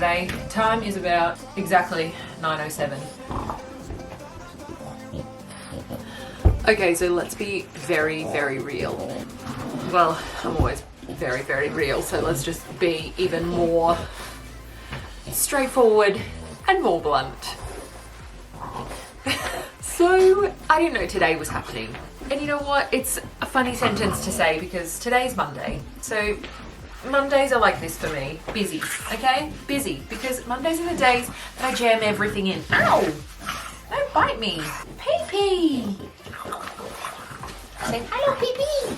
Monday. Time is about exactly 9:07. Okay, so let's be very, very real. Well, I'm always very, very real, so let's just be even more straightforward and more blunt. So, I didn't know today was happening. And you know what? It's a funny sentence to say because today's Monday. So, Mondays are like this for me. Busy, okay? Busy. Because Mondays are the days that I jam everything in. Ow! Don't bite me. Pee-pee! Say, hello, pee-pee!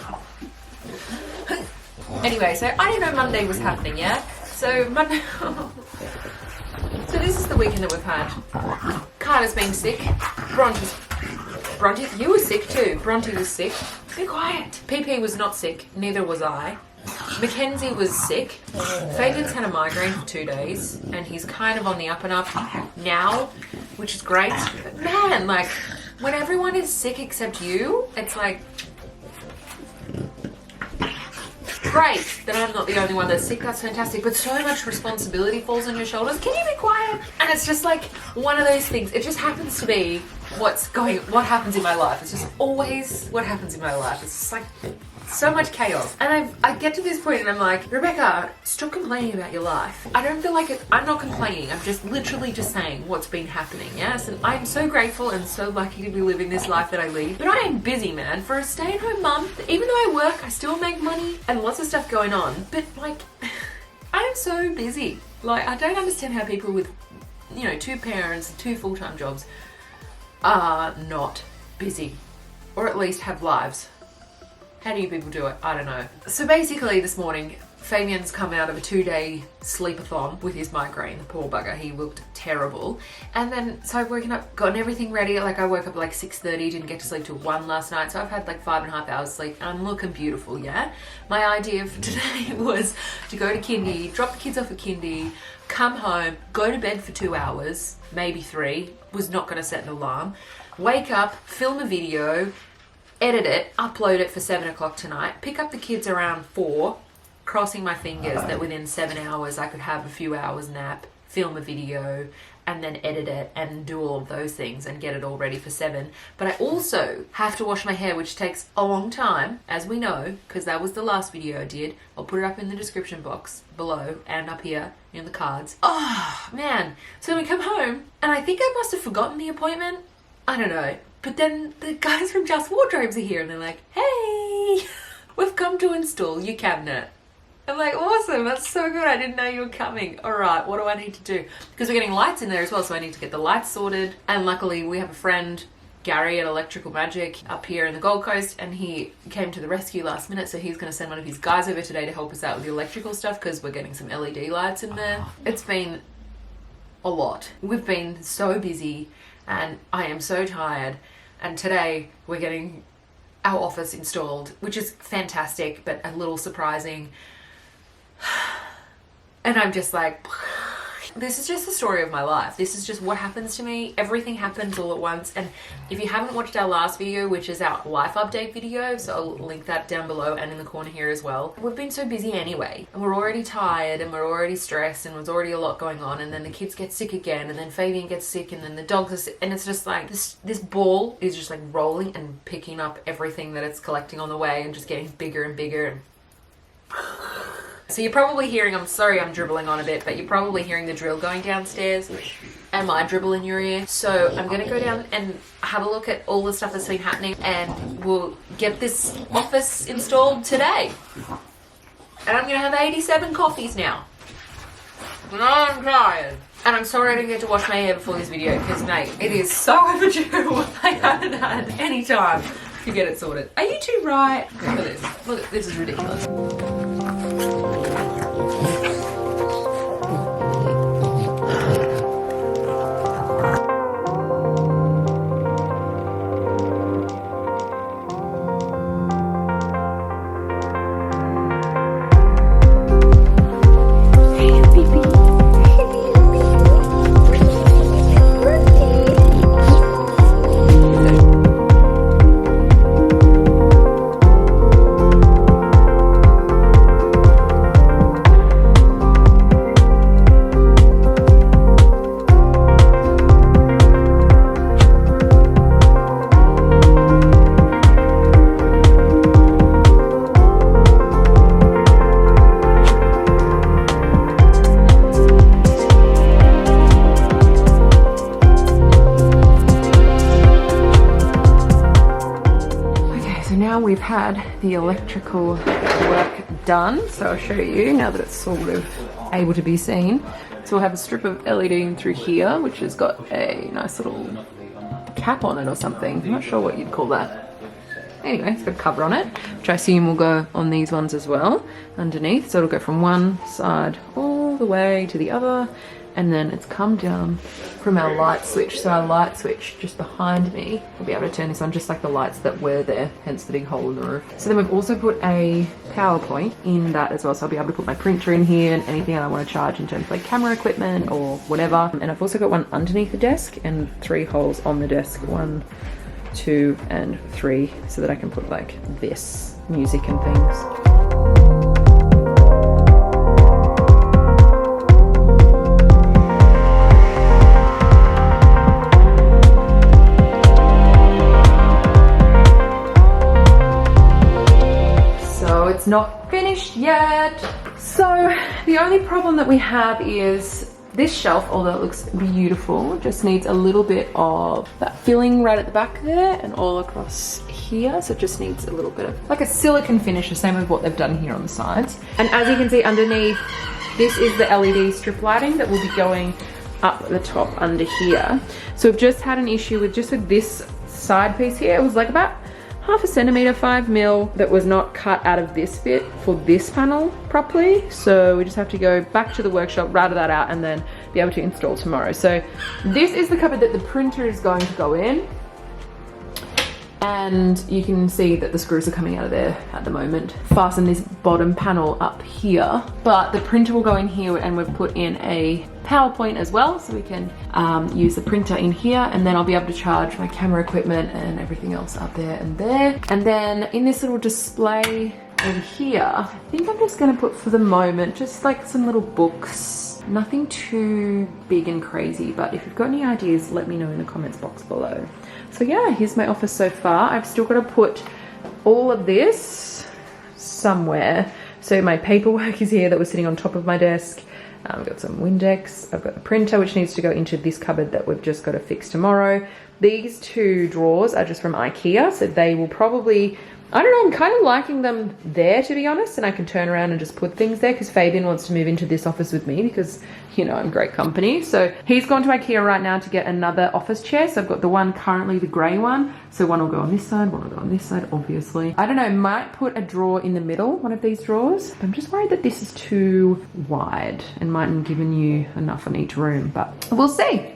Anyway, so I didn't know Monday was happening, yeah? So, Monday... So this is the weekend that we've had. Carter's been sick. Bronte, you were sick too. Bronte was sick. Be quiet. PP was not sick. Neither was I. Mackenzie was sick. Fabian's had a migraine for 2 days, and he's kind of on the up and up now, which is great. But man, like, when everyone is sick except you, it's like, great that I'm not the only one that's sick. That's fantastic. But so much responsibility falls on your shoulders. Can you be quiet? And it's just like one of those things. It just happens to be what happens in my life. It's just always what happens in my life. It's just like so much chaos. And I get to this point and I'm like, Rebecca, stop complaining about your life. I don't feel like it. I'm not complaining. I'm just literally just saying what's been happening. Yes. And I'm so grateful and so lucky to be living this life that I lead. But I am busy, man. For a stay-at-home mum, even though I work, I still make money and lots of stuff going on. But like, I'm so busy. Like, I don't understand how people with, 2 parents, 2 full-time jobs are not busy. Or at least have lives. How do you people do it? I don't know. So basically this morning, Fabian's come out of a 2-day sleepathon with his migraine. The poor bugger, he looked terrible. And then, so I've woken up, gotten everything ready. Like I woke up at like 6:30, didn't get to sleep till 1 last night. So I've had like 5.5 hours sleep and I'm looking beautiful, yeah? My idea for today was to go to kindy, drop the kids off at kindy, come home, go to bed for 2 hours, maybe 3, was not gonna set an alarm, wake up, film a video, edit it, upload it for 7 o'clock tonight, pick up the kids around 4, crossing my fingers that within 7 hours I could have a few hours nap, film a video, and then edit it and do all of those things and get it all ready for 7. But I also have to wash my hair, which takes a long time, as we know, because that was the last video I did. I'll put it up in the description box below and up here in the cards. Oh, man. So we come home, and I think I must have forgotten the appointment. I don't know. But then the guys from Just Wardrobes are here and they're like, hey, we've come to install your cabinet. I'm like, awesome, that's so good. I didn't know you were coming. All right, what do I need to do? Because we're getting lights in there as well, so I need to get the lights sorted. And luckily we have a friend, Gary at Electrical Magic up here in the Gold Coast, and he came to the rescue last minute, so he's going to send one of his guys over today to help us out with the electrical stuff because we're getting some LED lights in there. It's been a lot. We've been so busy and I am so tired. And today we're getting our office installed, which is fantastic, but a little surprising. And I'm just like, this is just the story of my life. This is just what happens to me. Everything happens all at once. And if you haven't watched our last video, which is our life update video, so I'll link that down below and in the corner here as well. We've been so busy anyway, and we're already tired and we're already stressed and there's already a lot going on, and then the kids get sick again, and then Fabian gets sick, and then the dogs are sick, and it's just like this ball is just like rolling and picking up everything that it's collecting on the way and just getting bigger and bigger. So you're probably hearing, I'm sorry I'm dribbling on a bit, but you're probably hearing the drill going downstairs and my dribble in your ear. So I'm going to go down and have a look at all the stuff that's been happening, and we'll get this office installed today. And I'm going to have 87 coffees now. And I'm tired. And I'm sorry I didn't get to wash my hair before this video because, mate, it is so overdue. I haven't had any time to get it sorted. Are you two right? Look at this. Look, this is ridiculous. now we've had the electrical work done. So I'll show you now that it's sort of able to be seen. So we'll have a strip of LED in through here, which has got a nice little cap on it or something. I'm not sure what you'd call that. Anyway, it's got a cover on it, which I assume will go on these ones as well underneath. So it'll go from one side all the way to the other, and then it's come down from our light switch. So our light switch just behind me, will be able to turn this on just like the lights that were there, hence the big hole in the roof. So then we've also put a power point in that as well. So I'll be able to put my printer in here and anything I want to charge in terms of like camera equipment or whatever. And I've also got one underneath the desk and 3 holes on the desk. 1, 2, and 3, so that I can put like this music and things. It's not finished yet. So the only problem that we have is this shelf, although it looks beautiful, just needs a little bit of that filling right at the back there and all across here. So it just needs a little bit of like a silicone finish, the same with what they've done here on the sides. And as you can see underneath, this is the LED strip lighting that will be going up at the top under here. So we've just had an issue with this side piece here. It was like about 1/2 centimeter, 5 mil, that was not cut out of this bit for this panel properly. So we just have to go back to the workshop, router that out, and then be able to install tomorrow. So this is the cupboard that the printer is going to go in. And you can see that the screws are coming out of there at the moment. Fasten this bottom panel up here, but the printer will go in here, and we've put in a power point as well, so we can use the printer in here, and then I'll be able to charge my camera equipment and everything else up there and there. And then in this little display over here, I think I'm just gonna put, for the moment, just like some little books. Nothing too big and crazy, but if you've got any ideas, let me know in the comments box below. So yeah, here's my office so far. I've still got to put all of this somewhere. So my paperwork is here that was sitting on top of my desk. I've got some Windex. I've got the printer, which needs to go into this cupboard that we've just got to fix tomorrow. These 2 drawers are just from IKEA, so they will probably, I don't know, I'm kind of liking them there, to be honest, and I can turn around and just put things there because Fabian wants to move into this office with me because, you know, I'm great company. So he's gone to IKEA right now to get another office chair. So I've got the one currently, the grey one. So one will go on this side, one will go on this side, obviously. I don't know, might put a drawer in the middle, one of these drawers. I'm just worried that this is too wide and mightn't given you enough on each room, but we'll see.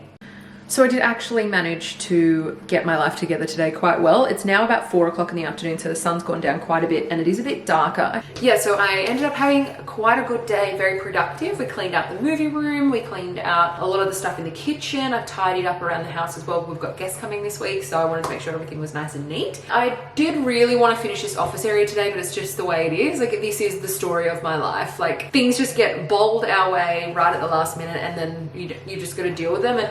So I did actually manage to get my life together today quite well. It's now about 4 o'clock in the afternoon, so the sun's gone down quite a bit and it is a bit darker. Yeah, so I ended up having quite a good day, very productive. We cleaned out the movie room, we cleaned out a lot of the stuff in the kitchen. I tidied up around the house as well. We've got guests coming this week, so I wanted to make sure everything was nice and neat. I did really want to finish this office area today, but it's just the way it is. Like, this is the story of my life. Like, things just get bowled our way right at the last minute, and then you just got to deal with them. And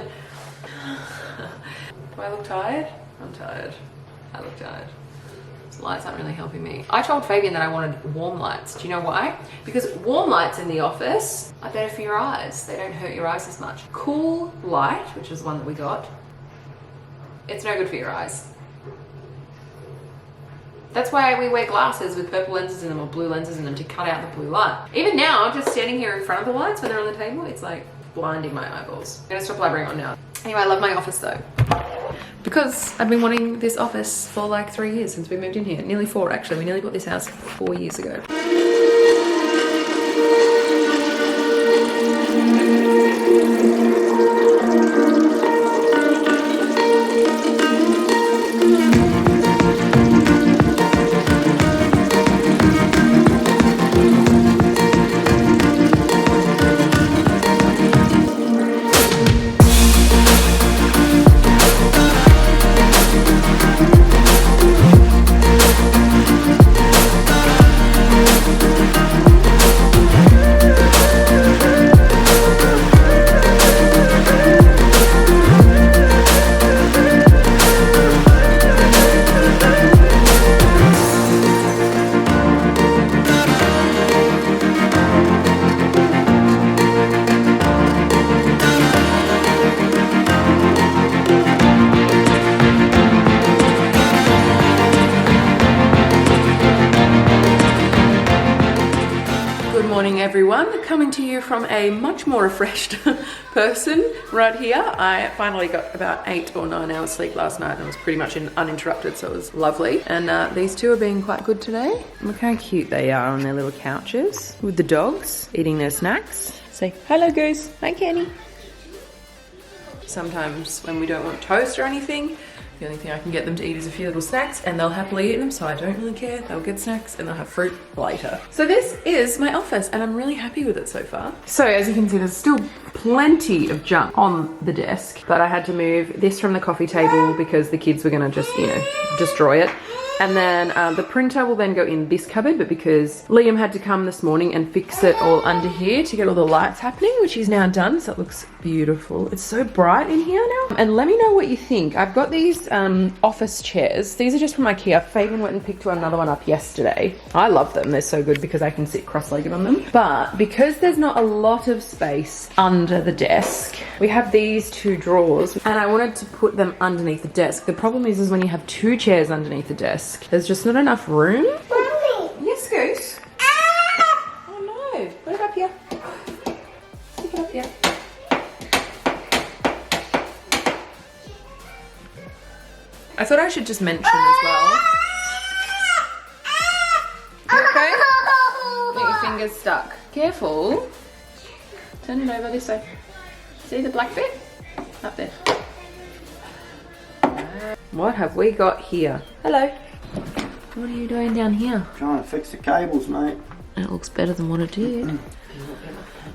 do I look tired? I'm tired. I look tired. These lights aren't really helping me. I told Fabian that I wanted warm lights. Do you know why? Because warm lights in the office are better for your eyes. They don't hurt your eyes as much. Cool light, which is the one that we got, it's no good for your eyes. That's why we wear glasses with purple lenses in them or blue lenses in them, to cut out the blue light. Even now, just standing here in front of the lights when they're on the table, it's like blinding my eyeballs. I'm gonna stop blabbering on now. Anyway, I love my office though, because I've been wanting this office for like 3 years since we moved in here. Nearly 4 actually. We nearly bought this house 4 years ago. morning, everyone. Coming to you from a much more refreshed person right here. I finally got about 8 or 9 hours sleep last night and was pretty much uninterrupted, so it was lovely. And these two are being quite good today. Look how cute they are on their little couches with the dogs eating their snacks. Say hello, Goose. Hi, Kenny. Sometimes when we don't want toast or anything, the only thing I can get them to eat is a few little snacks, and they'll happily eat them, so I don't really care. They'll get snacks and they'll have fruit later. So this is my office and I'm really happy with it so far. So as you can see, there's still plenty of junk on the desk, but I had to move this from the coffee table because the kids were gonna just, you know, destroy it. And then the printer will then go in this cupboard, but because Liam had to come this morning and fix it all under here to get all the lights happening, which he's now done, so it looks beautiful. It's so bright in here now. And let me know what you think. I've got these office chairs. These are just from IKEA. Fabian went and picked another one up yesterday. I love them. They're so good because I can sit cross-legged on them. But because there's not a lot of space under the desk, we have these 2 drawers, and I wanted to put them underneath the desk. The problem is when you have 2 chairs underneath the desk, there's just not enough room. Mommy. Yes, Goose. Ah! Oh no! Put it up here. Stick it up here. I thought I should just mention as well. Okay? Get your fingers stuck. Careful. Turn it over this way. See the black bit? Up there. What have we got here? Hello. What are you doing down here? Trying to fix the cables, mate. It looks better than what it did.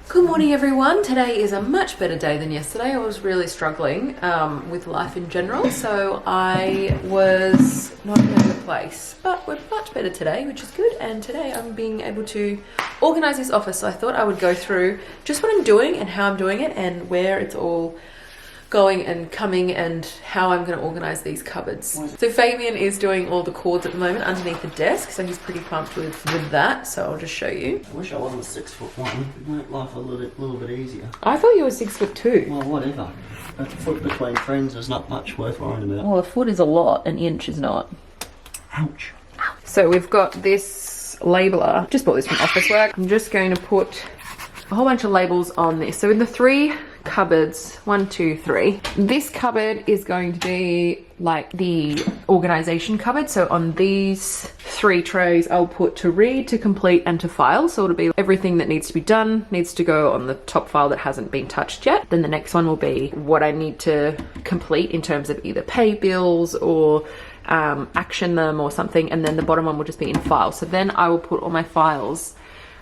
Good morning, everyone. Today is a much better day than yesterday. I was really struggling with life in general, so I was not in a good place. But we're much better today, which is good. And today I'm being able to organise this office. So I thought I would go through just what I'm doing and how I'm doing it and where it's all going and coming and how I'm going to organise these cupboards. So Fabian is doing all the cords at the moment underneath the desk, so he's pretty pumped with that, so I'll just show you. I wish I wasn't 6'1". It'd make life a little bit easier. I thought you were 6'2". Well, whatever. A foot between friends is not much worth worrying about. Well, a foot is a lot, an inch is not. Ouch. So we've got this labeler. Just bought this from Officework. I'm just going to put a whole bunch of labels on this. So in the 3 cupboards, 1, 2, 3. This cupboard is going to be like the organisation cupboard. So on these 3 trays, I'll put to read, to complete, and to file. So it'll be everything that needs to be done, needs to go on the top file that hasn't been touched yet. Then the next one will be what I need to complete in terms of either pay bills or action them or something. And then the bottom one will just be in file. So then I will put all my files.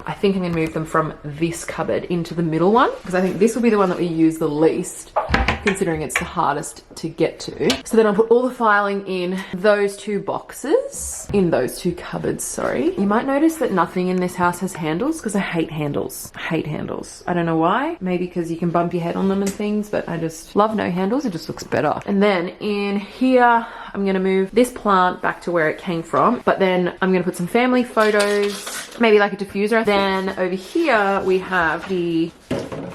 I think I'm going to move them from this cupboard into the middle one, because I think this will be the one that we use the least, considering it's the hardest to get to. So then I'll put all the filing in those 2 boxes, in those 2 cupboards, sorry. You might notice that nothing in this house has handles, because I hate handles. I hate handles. I don't know why. Maybe because you can bump your head on them and things, but I just love no handles. It just looks better. And then in here, I'm going to move this plant back to where it came from, but then I'm going to put some family photos, maybe like a diffuser. Then over here we have the, it's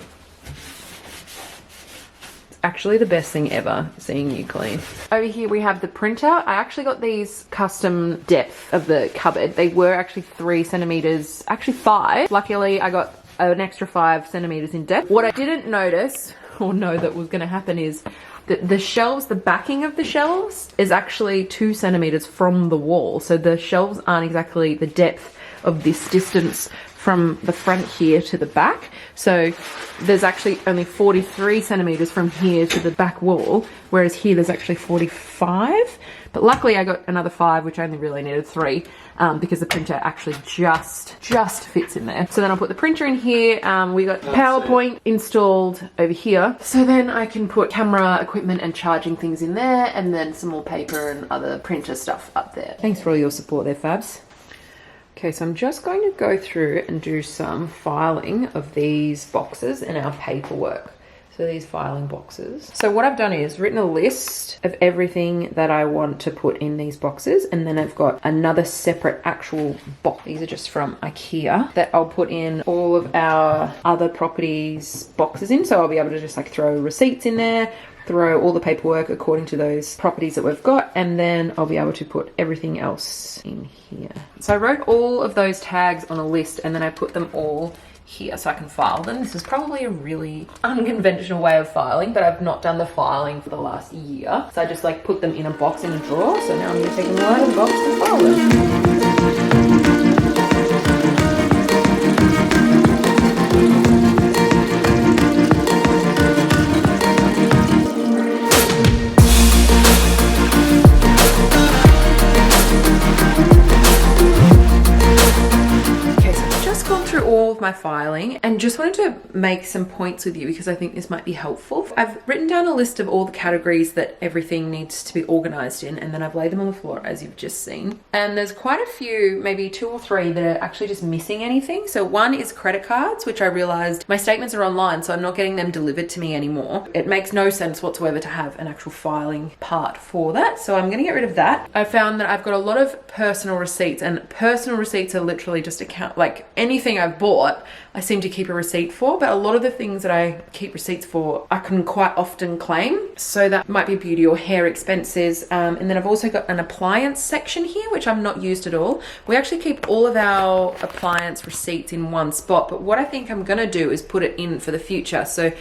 actually the best thing ever, seeing you clean. Over here we have the printer. I actually got these custom depth of the cupboard. They were actually 3 centimeters, actually 5. Luckily I got an extra 5 centimeters in depth. What I didn't notice or know that was going to happen is that the shelves, the backing of the shelves is actually 2 centimeters from the wall. So the shelves aren't exactly the depth of this distance from the front here to the back. So there's actually only 43 centimeters from here to the back wall, whereas here there's actually 45. But luckily I got another 5, which I only really needed 3, because the printer actually just fits in there. So then I'll put the printer in here. We got PowerPoint installed over here. So then I can put camera equipment and charging things in there, and then some more paper and other printer stuff up there. Thanks for all your support there, Fabs. Okay, so I'm just going to go through and do some filing of these boxes and our paperwork. So these filing boxes. So what I've done is written a list of everything that I want to put in these boxes, and then I've got another separate actual box. These are just from IKEA that I'll put in all of our other properties boxes in. So I'll be able to just like throw receipts in there, throw all the paperwork according to those properties that we've got, and then I'll be able to put everything else in here. So I wrote all of those tags on a list, and then I put them all here so I can file them. This is probably a really unconventional way of filing, but I've not done the filing for the last year. So I just like put them in a box in a drawer. So now I'm going to take them right out of the box and file them. All of my filing, and just wanted to make some points with you because I think this might be helpful. I've written down a list of all the categories that everything needs to be organized in, and then I've laid them on the floor as you've just seen. And there's quite a few, maybe 2 or 3 that are actually just missing anything. So one is credit cards, which I realized my statements are online, so I'm not getting them delivered to me anymore. It makes no sense whatsoever to have an actual filing part for that, so I'm going to get rid of that. I found that I've got a lot of personal receipts, and personal receipts are literally just account, like anything I've bought I seem to keep a receipt for, but a lot of the things that I keep receipts for I can quite often claim, so that might be beauty or hair expenses. And then I've also got an appliance section here, which I'm not used at all. We actually keep all of our appliance receipts in one spot, but what I think I'm gonna do is put it in for the future. So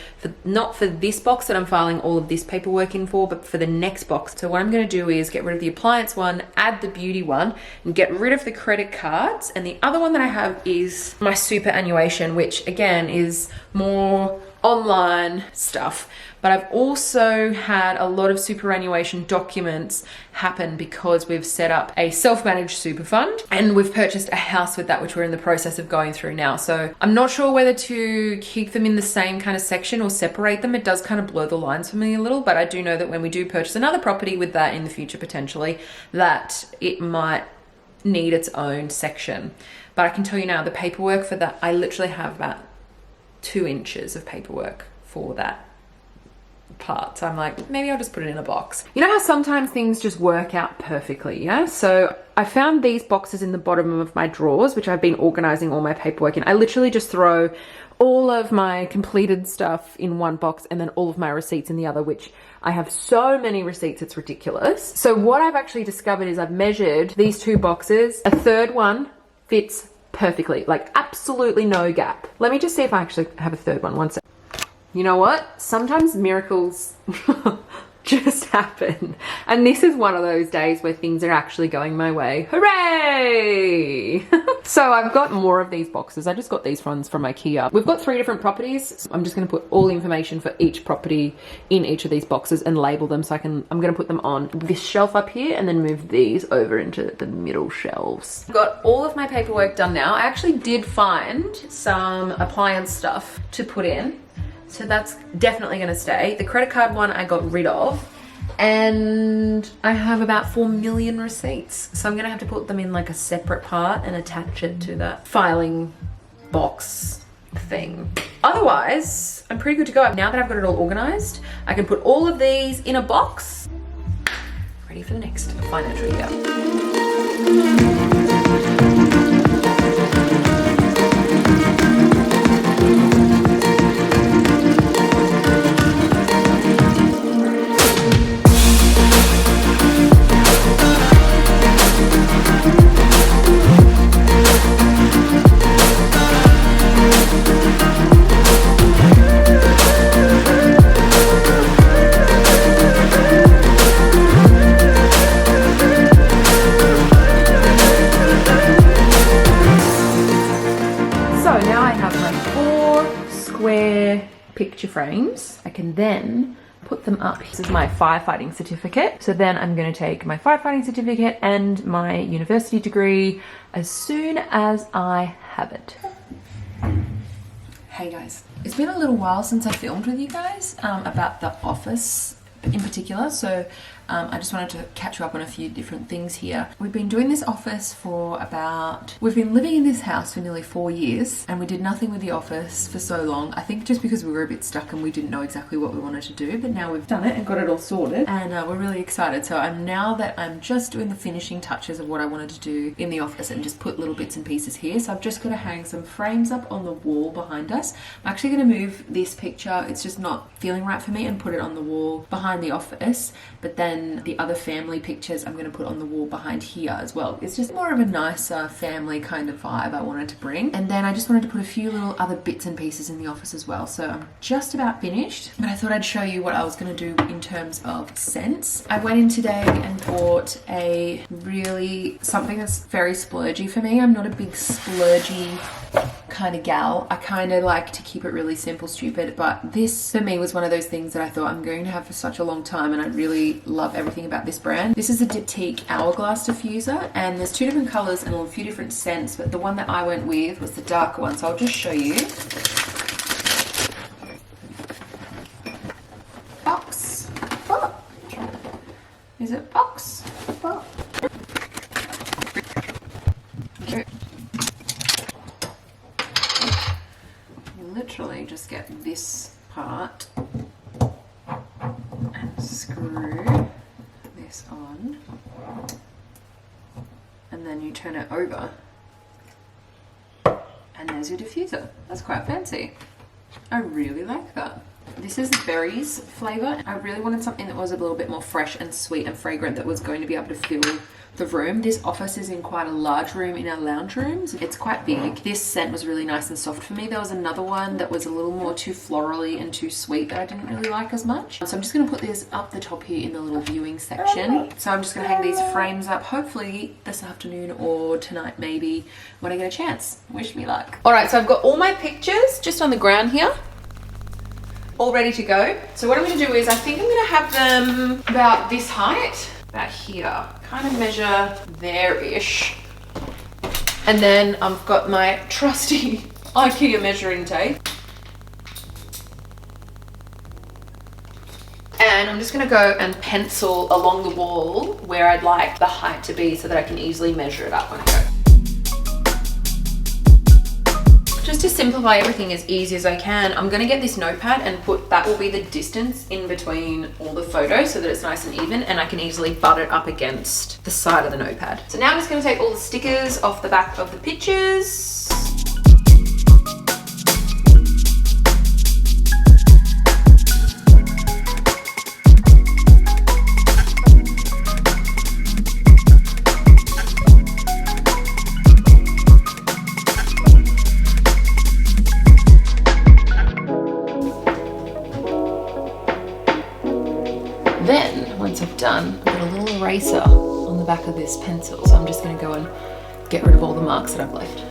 not for this box that I'm filing all of this paperwork in for, but for the next box. So what I'm gonna do is get rid of the appliance one, add the beauty one, and get rid of the credit cards. And the other one that I have is my superannuation, which again is more online stuff. But I've also had a lot of superannuation documents happen because we've set up a self-managed super fund, and we've purchased a house with that, which we're in the process of going through now. So I'm not sure whether to keep them in the same kind of section or separate them. It does kind of blur the lines for me a little, but I do know that when we do purchase another property with that in the future potentially, that it might need its own section. But I can tell you now, the paperwork for that, I literally have about 2 inches of paperwork for that part. So I'm like, maybe I'll just put it in a box. You know how sometimes things just work out perfectly, yeah? So I found these boxes in the bottom of my drawers, which I've been organizing all my paperwork in. I literally just throw all of my completed stuff in one box and then all of my receipts in the other, which I have so many receipts, it's ridiculous. So what I've actually discovered is I've measured these 2 boxes. A third one fits perfectly, like absolutely no gap. Let me just see if I actually have a third one. One sec. You know what? Sometimes miracles just happen. And this is one of those days where things are actually going my way. Hooray! So I've got more of these boxes. I just got these ones from IKEA. We've got 3 different properties. So I'm just going to put all the information for each property in each of these boxes and label them. So I'm going to put them on this shelf up here and then move these over into the middle shelves. I've got all of my paperwork done now. I actually did find some appliance stuff to put in, so that's definitely going to stay. The credit card one I got rid of, and I have about 4 million receipts, so I'm going to have to put them in like a separate part and attach it to that filing box thing. Otherwise, I'm pretty good to go. Now that I've got it all organized, I can put all of these in a box, ready for the next financial year. Picture frames. I can then put them up. This is my firefighting certificate. So then I'm going to take my firefighting certificate and my university degree as soon as I have it. Hey guys, it's been a little while since I filmed with you guys about the office in particular, so I just wanted to catch you up on a few different things here. We've been doing this office for we've been living in this house for nearly 4 years, and we did nothing with the office for so long. I think just because we were a bit stuck and we didn't know exactly what we wanted to do, but now we've done it and got it all sorted, and we're really excited. So now that I'm just doing the finishing touches of what I wanted to do in the office and just put little bits and pieces here. So I've just got to hang some frames up on the wall behind us. I'm actually going to move this picture, it's just not feeling right for me, and put it on the wall behind the office, but then the other family pictures I'm going to put on the wall behind here as well. It's just more of a nicer family kind of vibe I wanted to bring. And then I just wanted to put a few little other bits and pieces in the office as well. So I'm just about finished, but I thought I'd show you what I was going to do in terms of scents. I went in today and bought something that's very splurgy for me. I'm not a big splurgy kind of gal. I kind of like to keep it really simple, stupid, but this for me was one of those things that I thought I'm going to have for such a long time, and I really love everything about this brand. This is a Diptyque Hourglass diffuser, and there's 2 different colors and a few different scents, but the one that I went with was the darker one, so I'll just show you. Box. Oh. Is it box? Oh. Literally just get this part and screw this on, and then you turn it over and there's your diffuser. That's quite fancy. I really like that. This is berries flavour. I really wanted something that was a little bit more fresh and sweet and fragrant that was going to be able to fill the room. This office is in quite a large room in our lounge rooms. It's quite big. This scent was really nice and soft for me. There was another one that was a little more too florally and too sweet that I didn't really like as much. So I'm just going to put this up the top here in the little viewing section. So I'm just going to hang these frames up hopefully this afternoon or tonight maybe when I get a chance. Wish me luck. Alright, so I've got all my pictures just on the ground here, all ready to go. So what I'm going to do is I think I'm going to have them about this height, about here, kind of measure there-ish. And then I've got my trusty IKEA measuring tape. And I'm just going to go and pencil along the wall where I'd like the height to be so that I can easily measure it up when I go. Just to simplify everything as easy as I can, I'm going to get this notepad and that will be the distance in between all the photos so that it's nice and even, and I can easily butt it up against the side of the notepad. So now I'm just going to take all the stickers off the back of the pictures. Then, once I've done, I've got a little eraser on the back of this pencil, so I'm just going to go and get rid of all the marks that I've left.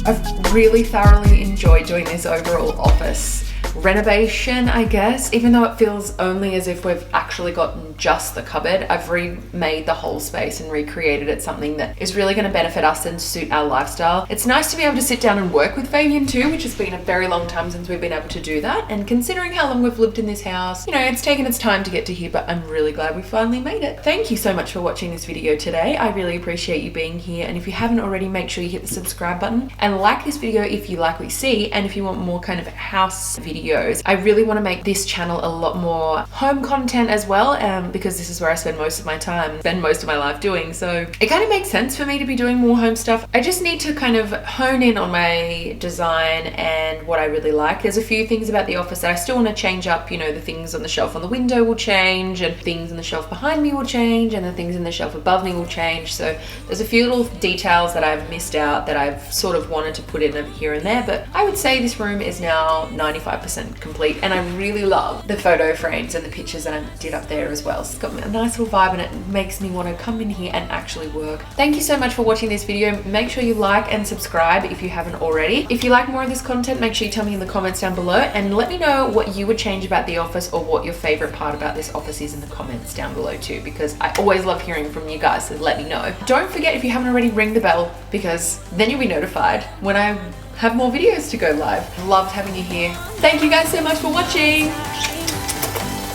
I've really thoroughly enjoyed doing this overall office. renovation, I guess. Even though it feels only as if we've actually gotten just the cupboard, I've remade the whole space and recreated it something that is really going to benefit us and suit our lifestyle. It's nice to be able to sit down and work with Fabian too, which has been a very long time since we've been able to do that. And considering how long we've lived in this house, you know, it's taken its time to get to here, but I'm really glad we finally made it. Thank you so much for watching this video today. I really appreciate you being here. And if you haven't already, make sure you hit the subscribe button and like this video if you like what you see. And if you want more kind of house videos, I really want to make this channel a lot more home content as well, because this is where I spend most of my time, spend most of my life doing. So it kind of makes sense for me to be doing more home stuff. I just need to kind of hone in on my design and what I really like. There's a few things about the office that I still want to change up. You know, the things on the shelf on the window will change, and things on the shelf behind me will change, and the things in the shelf above me will change. So there's a few little details that I've missed out that I've sort of wanted to put in here and there, but I would say this room is now 95% complete, and I really love the photo frames and the pictures that I did up there as well. So it's got a nice little vibe, and it makes me want to come in here and actually work. Thank you so much for watching this video. Make sure you like and subscribe if you haven't already. If you like more of this content, make sure you tell me in the comments down below, and let me know what you would change about the office or what your favorite part about this office is in the comments down below too, because I always love hearing from you guys, so let me know. Don't forget, if you haven't already, ring the bell, because then you'll be notified when I have more videos to go live. Loved having you here. Thank you guys so much for watching.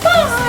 Bye!